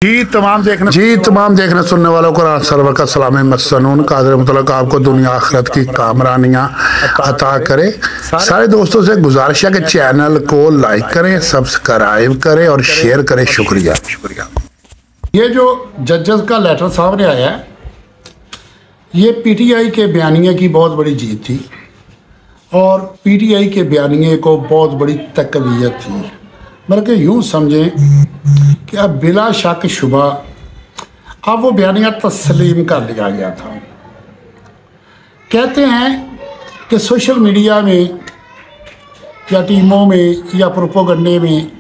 तमाम देखने सुनने वालों को सर्वर का सलाम मसनून कादर मुतलक आपको दुनिया आखिरत की कामरानियाँ अता करे। सारे दोस्तों से गुजारिश है कि चैनल को लाइक करें, सब्सक्राइब करें और शेयर करें। शुक्रिया। ये जो जजेस का लेटर सामने आया है, ये पीटीआई के बयानिए की बहुत बड़ी जीत थी और पीटीआई के बयानिए को बहुत बड़ी तकवीयत थी। बल्कि यूँ समझें कि अब बिला शक शुबा अब वो बयानिया तस्लीम कर लिया गया था। कहते हैं कि सोशल मीडिया में या टीमों में या प्रोपोगंडे में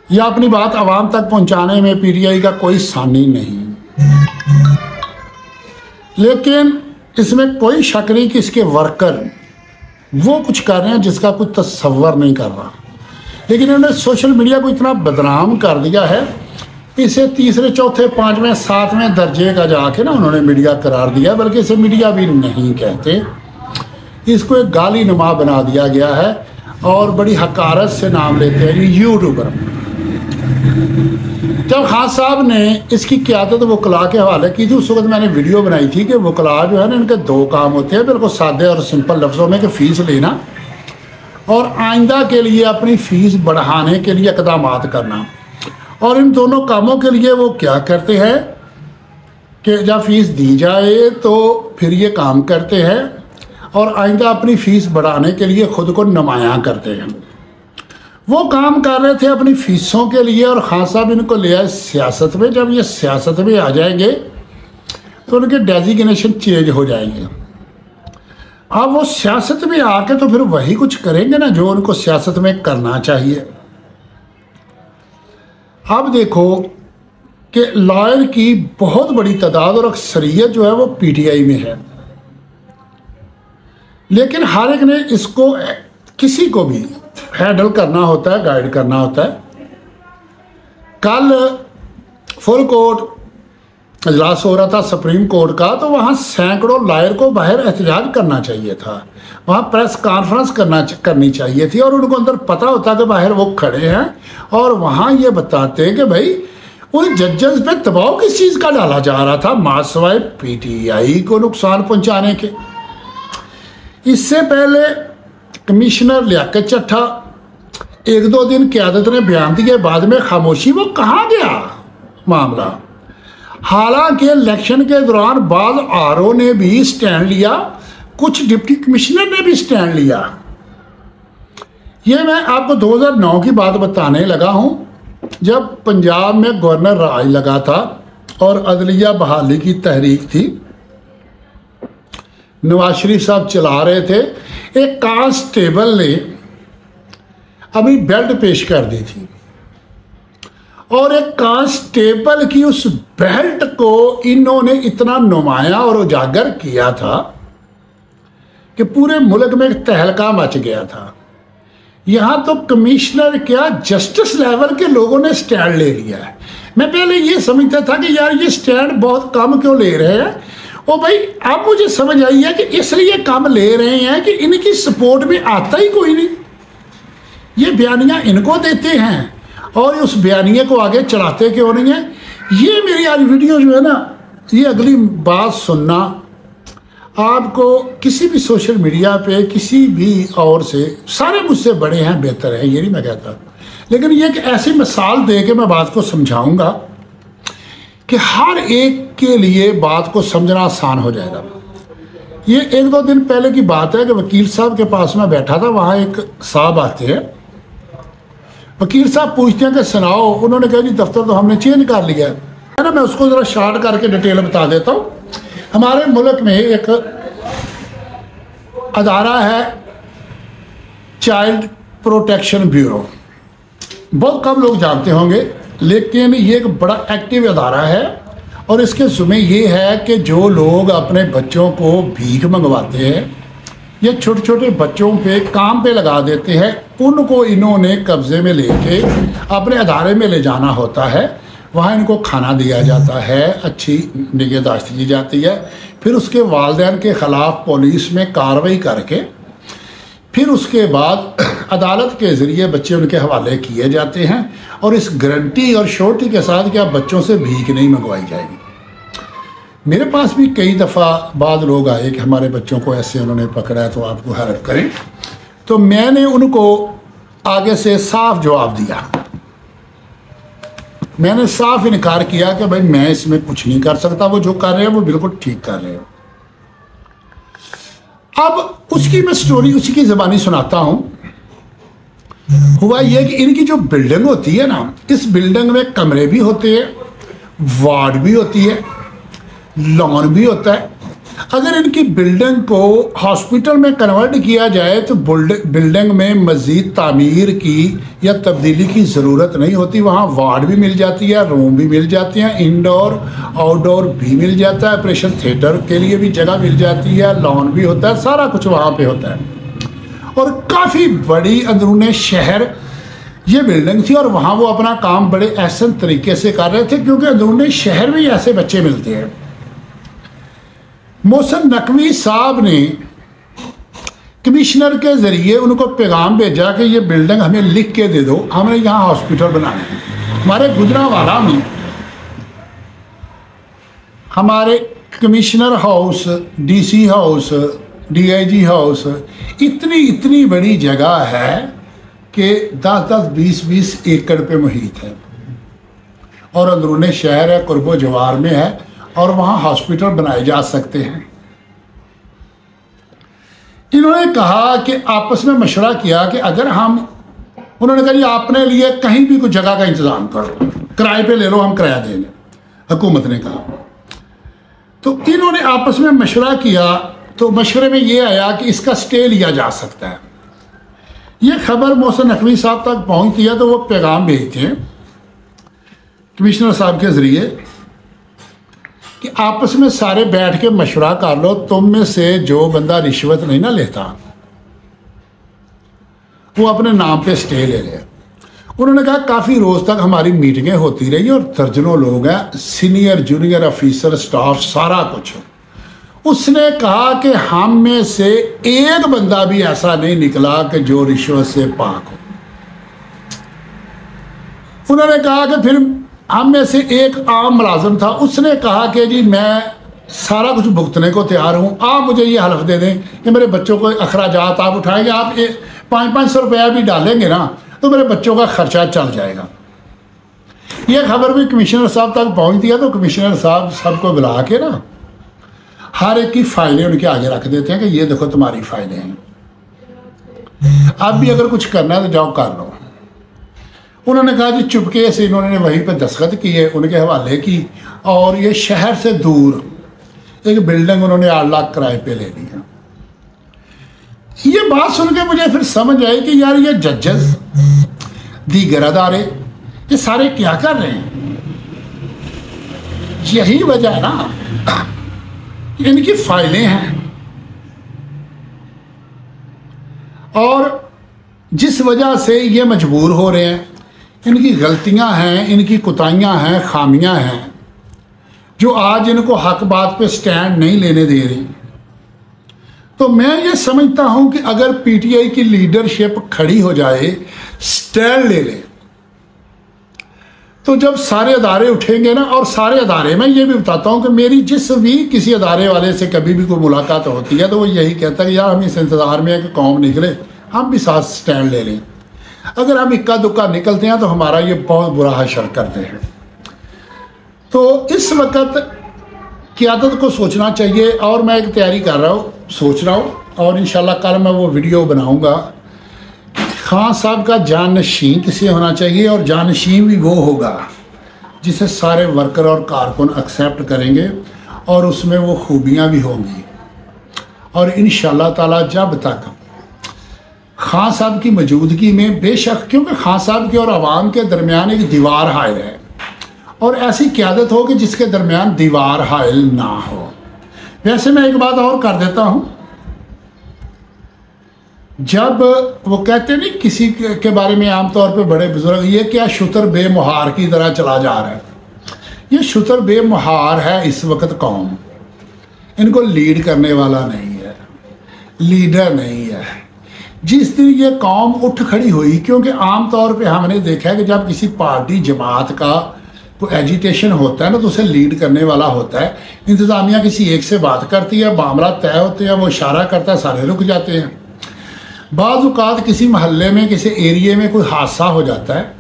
या अपनी बात आवाम तक पहुंचाने में पीटीआई का कोई सानी नहीं, लेकिन इसमें कोई शक नहीं कि इसके वर्कर वो कुछ कर रहे हैं जिसका कुछ तस्वर नहीं कर रहा। लेकिन इन्होंने सोशल मीडिया को इतना बदनाम कर दिया है, इसे तीसरे चौथे पाँचवें सातवें दर्जे का जाके ना उन्होंने मीडिया करार दिया, बल्कि इसे मीडिया भी नहीं कहते, इसको एक गाली नुमा बना दिया गया है और बड़ी हकारत से नाम लेते हैं यूट्यूबर। जब खान साहब ने इसकी क़यादत वकला के हवाले की थी, उस वक्त मैंने वीडियो बनाई थी कि वकला जो है ना, इनके दो काम होते हैं बिल्कुल सादे और सिंपल लफ्ज़ों में, कि फ़ीस लेना और आइंदा के लिए अपनी फ़ीस बढ़ाने के लिए इक़दाम करना। और इन दोनों कामों के लिए वो क्या करते हैं कि जब फ़ीस दी जाए तो फिर ये काम करते हैं और आइंदा अपनी फ़ीस बढ़ाने के लिए ख़ुद को नुमायाँ करते हैं। वो काम कर रहे थे अपनी फ़ीसों के लिए और खान साहब इनको ले आए सियासत में। जब ये सियासत में आ जाएंगे तो उनके डेजिग्नेशन चेंज हो जाएंगे। अब वो सियासत में आके तो फिर वही कुछ करेंगे ना जो उनको सियासत में करना चाहिए। अब देखो कि लॉयर की बहुत बड़ी तादाद और अक्सरियत जो है वो पीटीआई में है, लेकिन हर एक ने इसको किसी को भी हैंडल करना होता है, गाइड करना होता है। कल फुल कोर्ट इजलास हो रहा था सुप्रीम कोर्ट का, तो वहाँ सैकड़ों लॉयर को बाहर एहतजाज करना चाहिए था, वहाँ प्रेस कॉन्फ्रेंस करनी चाहिए थी और उनको अंदर पता होता कि बाहर वो खड़े हैं और वहाँ ये बताते कि भाई उन जजेस पे दबाव किस चीज़ का डाला जा रहा था, मासवाए पीटीआई को नुकसान पहुँचाने के। इससे पहले कमिश्नर लियाकत चट्टा एक दो दिन क़यादत ने बयान दिए, बाद में खामोशी। वो कहाँ गया मामला? हालांकि इलेक्शन के दौरान बाद आरओ ने भी स्टैंड लिया, कुछ डिप्टी कमिश्नर ने भी स्टैंड लिया। ये मैं आपको 2009 की बात बताने लगा हूँ, जब पंजाब में गवर्नर राज लगा था और अदलिया बहाली की तहरीक थी, नवाज शरीफ साहब चला रहे थे। एक कांस्टेबल ने अभी बेल्ट पेश कर दी थी और एक कांस्टेबल की उस बेल्ट को इन्होंने इतना नुमाया और उजागर किया था कि पूरे मुल्क में एक तहलका मच गया था। यहाँ तो कमिश्नर क्या, जस्टिस लेवल के लोगों ने स्टैंड ले लिया है। मैं पहले ये समझता था कि यार ये स्टैंड बहुत कम क्यों ले रहे हैं। ओ भाई, अब मुझे समझ आई है कि इसलिए कम ले रहे हैं कि इनकी सपोर्ट में आता ही कोई नहीं। ये बयानियाँ इनको देते हैं और उस बयानिए को आगे चलाते क्यों नहीं है। ये मेरी आज वीडियो जो है ना, ये अगली बात सुनना, आपको किसी भी सोशल मीडिया पे किसी भी और से, सारे मुझसे बड़े हैं, बेहतर हैं, ये नहीं मैं कहता, लेकिन ये एक ऐसी मिसाल दे के मैं बात को समझाऊंगा कि हर एक के लिए बात को समझना आसान हो जाएगा। ये एक दो दिन पहले की बात है कि वकील साहब के पास में बैठा था, वहाँ एक साहब आते हैं, वकील साहब पूछते हैं कि सुनाओ। उन्होंने कहा जी दफ्तर तो हमने चेंज कर लिया है ना। मैं उसको ज़रा शॉर्ट करके डिटेल बता देता हूँ। हमारे मुल्क में एक अदारा है चाइल्ड प्रोटेक्शन ब्यूरो, बहुत कम लोग जानते होंगे, लेकिन ये एक बड़ा एक्टिव अदारा है और इसके ज़िम्मे ये है कि जो लोग अपने बच्चों को भीख मंगवाते हैं, ये छोटे छोटे बच्चों पे काम पे लगा देते हैं, उनको इन्होंने कब्ज़े में लेके अपने अदारे में ले जाना होता है। वहाँ इनको खाना दिया जाता है, अच्छी निगहदाश्त की जाती है, फिर उसके वालिदैन के ख़िलाफ़ पुलिस में कार्रवाई करके फिर उसके बाद अदालत के ज़रिए बच्चे उनके हवाले किए जाते हैं और इस गारंटी और श्योरिटी के साथ कि आप बच्चों से भीख नहीं मंगवाई जाएगी। मेरे पास भी कई दफ़ा बाद लोग आए कि हमारे बच्चों को ऐसे उन्होंने पकड़ा है तो आपको हेल्प करें, तो मैंने उनको आगे से साफ जवाब दिया। मैंने साफ इनकार किया कि भाई मैं इसमें कुछ नहीं कर सकता, वो जो कर रहे हैं वो बिल्कुल ठीक कर रहे हैं। अब उसकी मैं स्टोरी उसी की ज़बानी सुनाता हूं। हुआ यह कि इनकी जो बिल्डिंग होती है ना, इस बिल्डिंग में कमरे भी होते हैं, वार्ड भी होती है, लॉन भी होता है। अगर इनकी बिल्डिंग को हॉस्पिटल में कन्वर्ट किया जाए तो बिल्डिंग में मज़ीद तामीर की या तब्दीली की ज़रूरत नहीं होती। वहाँ वार्ड भी मिल जाती है, रूम भी मिल जाते हैं, इंडोर आउटडोर भी मिल जाता है, ऑपरेशन थिएटर के लिए भी जगह मिल जाती है, लॉन भी होता है, सारा कुछ वहाँ पे होता है। और काफ़ी बड़ी अंदरूने शहर ये बिल्डिंग थी और वहाँ वो अपना काम बड़े एहसन तरीके से कर रहे थे, क्योंकि अंदरूने शहर में ऐसे बच्चे मिलते हैं। मोहसिन नकवी साहब ने कमिश्नर के ज़रिए उनको पैगाम भेजा कि ये बिल्डिंग हमें लिख के दे दो, हमने यहाँ हॉस्पिटल बनाना है। हमारे गुजरांवाला में हमारे commissioner house, DC house, DIG house, इतनी बड़ी जगह है कि 10-10, 20-20 एकड़ पे मुहित है और अंदरूने शहर है, कुर्बो जवार में है और वहाँ हॉस्पिटल बनाए जा सकते हैं। इन्होंने कहा कि आपस में मशवरा किया कि अगर उन्होंने कहा जी अपने लिए कहीं भी कुछ जगह का इंतज़ाम करो, किराए पे ले लो, हम किराया देंगे, हुकूमत ने कहा। तो इन्होंने आपस में मशवरा किया तो मशवरे में ये आया कि इसका स्टे लिया जा सकता है। ये खबर मोहसिन नकवी साहब तक पहुँचती है तो वो पैगाम भेजते हैं कमिश्नर साहब के ज़रिए कि आपस में सारे बैठ के मशवरा कर लो, तुम में से जो बंदा रिश्वत नहीं ना लेता वो अपने नाम पे स्टे ले ले। उन्होंने कहा काफ़ी रोज़ तक हमारी मीटिंगें होती रही और दर्जनों लोग हैं, सीनियर जूनियर ऑफिसर, स्टाफ, सारा कुछ। उसने कहा कि हम में से एक बंदा भी ऐसा नहीं निकला कि जो रिश्वत से पाक हो। उन्होंने कहा कि फिर हम में से एक आम मुलाजिम था, उसने कहा कि जी मैं सारा कुछ भुगतने को तैयार हूँ, आप मुझे ये हलफ दे दें कि मेरे बच्चों को अखराजात आप उठाएंगे, आप 500-500 रुपया भी डालेंगे ना तो मेरे बच्चों का खर्चा चल जाएगा। यह खबर भी कमिश्नर साहब तक पहुँचती है तो कमिश्नर साहब सबको बुला के ना हर एक की फाइलें उनके आगे रख देते हैं कि ये देखो तुम्हारी फाइलें हैं, अब भी अगर कुछ करना है तो जाओ कर लो। उन्होंने कहा जी चुपके से इन्होंने वहीं पर दस्तखत किए, उनके हवाले की, और ये शहर से दूर एक बिल्डिंग उन्होंने 8 लाख किराए पे ले लिया। ये बात सुन के मुझे फिर समझ आई कि यार ये जजेस, दीगर अदारे, ये सारे क्या कर रहे हैं। यही वजह है ना, इनकी फाइलें हैं और जिस वजह से ये मजबूर हो रहे हैं, इनकी गलतियां हैं, इनकी कुताहियां हैं, खामियां हैं जो आज इनको हक बात पे स्टैंड नहीं लेने दे रही। तो मैं ये समझता हूं कि अगर पीटीआई की लीडरशिप खड़ी हो जाए, स्टैंड ले ले, तो जब सारे अदारे उठेंगे ना, और सारे अदारे, मैं ये भी बताता हूँ कि मेरी जिस भी किसी अदारे वाले से कभी भी कोई मुलाकात होती है तो वो यही कहता है कि यार हम इस इंतज़ार में है कि कौम निकले, हम भी साथ स्टैंड ले लें। अगर हम इक्का दुक्का निकलते हैं तो हमारा ये बहुत बुरा हशर करते हैं। तो इस वक्त क़यादत को सोचना चाहिए, और मैं एक तैयारी कर रहा हूँ, सोच रहा हूँ, और इंशाल्लाह कल मैं वो वीडियो बनाऊँगा। खान साहब का जानशीन किसे होना चाहिए, और जानशीन भी वो होगा जिसे सारे वर्कर और कारकुन एक्सेप्ट करेंगे और उसमें वो खूबियाँ भी होंगी। और इंशाल्लाह ताला जब तक खान साहब की मौजूदगी में, बेशक क्योंकि खान साहब के और आवाम के दरमियान एक दीवार हायल है, और ऐसी क़यादत हो कि जिसके दरमियान दीवार हायल ना हो। वैसे मैं एक बात और कर देता हूँ, जब वो कहते नहीं किसी के बारे में आमतौर पे बड़े बुजुर्ग, ये क्या शुतर बेमुहार की तरह चला जा रहा है, ये शुतर बेमुहार है इस वक्त कौम, इनको लीड करने वाला नहीं है, लीडर नहीं है। जिस दिन ये कौम उठ खड़ी हुई, क्योंकि आम तौर पे हमने देखा है कि जब किसी पार्टी जमात का कोई एजिटेशन होता है ना, तो उसे लीड करने वाला होता है। इंतज़ामिया किसी एक से बात करती है, मामला तय होते हैं, वो इशारा करता है, सारे रुक जाते हैं। बाज़ औक़ात किसी महल्ले में, किसी एरिए में कोई हादसा हो जाता है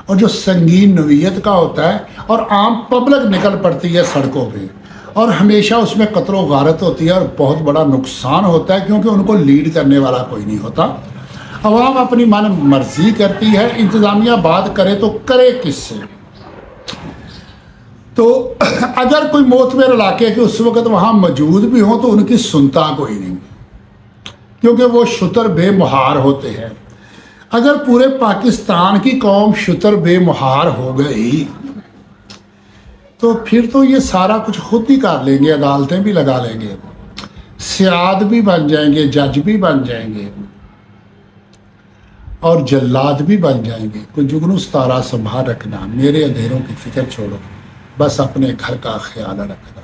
और जो संगीन नौइयत का होता है और आम पब्लिक निकल पड़ती है सड़कों पे, और हमेशा उसमें कत्ल व गारत होती है और बहुत बड़ा नुकसान होता है, क्योंकि उनको लीड करने वाला कोई नहीं होता। अवाम अपनी मन मर्जी करती है, इंतज़ामिया बात करे तो करे किससे। तो अगर कोई मोतबर इलाके के उस वक़्त वहाँ मौजूद भी हों तो उनकी सुनता कोई नहीं, क्योंकि वो शुतर बेमुहार होते हैं। अगर पूरे पाकिस्तान की कौम शुतर बेमुहार हो गई तो फिर तो ये सारा कुछ खुद ही कर लेंगे, अदालतें भी लगा लेंगे, सियाद भी बन जाएंगे, जज भी बन जाएंगे और जल्लाद भी बन जाएंगे। कोई जुगनू सतारा संभाल रखना, मेरे अंधेरों की फिक्र छोड़ो, बस अपने घर का ख्याल रखना।